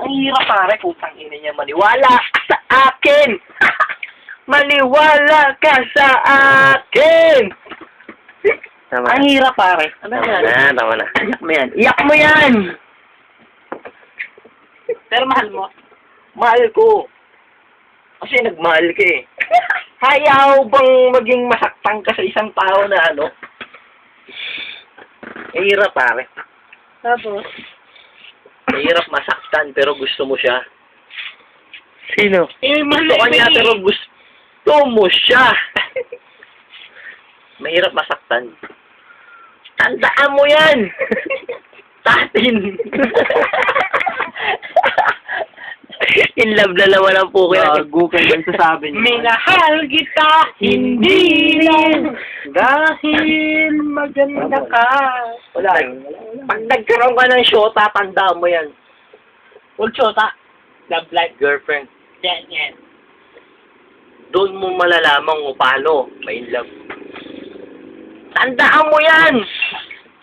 Ang hirap pare, putang ina niya. Maniwala sa akin! Maniwala ka sa akin! Tama Ang na. hirap pare. Ano yan? Tama na. Iyak mo yan. Iyak mo yan! Pero mahal mo. Mahal ko. Kasi nagmahal ka eh. Hayaw bang maging masaktan ka sa isang tao na ano? Mahirap pare. Tapos, Mahirap masaktan pero gusto mo siya. Sino? Gusto ka niya pero gusto mo siya. Mahirap masaktan. Tandaan mo yan! Tatin! In love na naman ang puki. Gago ka yung sasabi niya. minahal kita, hindi lang dahil maganda ka. Wala yun. Pag nagkaroon ka ng shota, tandaan mo yan. Ulchota. Love life. Girlfriend. Yan, yan. Doon mo malalaman kung paano may love. Tandaan mo yan!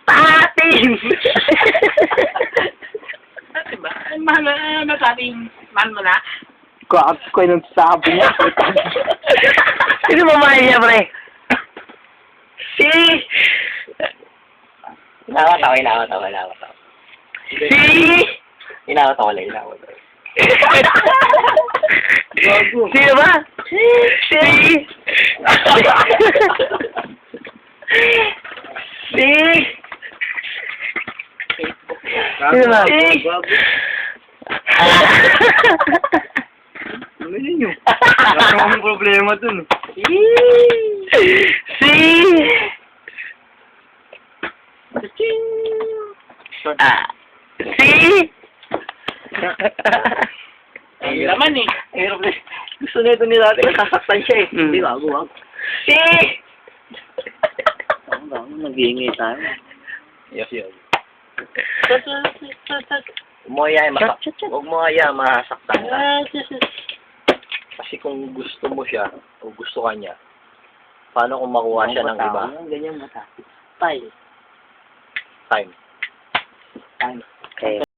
Tatin! Diba? Mahal na nating mahal mo na. Gago ko yung sabi niya. Sino mamahal niya, pre? Si... Inawat ako. Si... Inawat ako. Gago. Sino ba? Si... Si... Sino ba? Si... Ano yun yun? Wala akong problema dun. Si... Si... Ang laman eh. Hirap na. Gusto na ito ni dati, nasasaktan siya eh. Mm. Hindi, wag. Si... Nag-iingay tayo. Yes. Huwag mo kaya huwag mo kaya masaktan ka. Kasi kung gusto mo siya, o gusto ka niya, paano kung makuha siya ng iba? Ganyan mata. Tay. Time. Tay. Okay.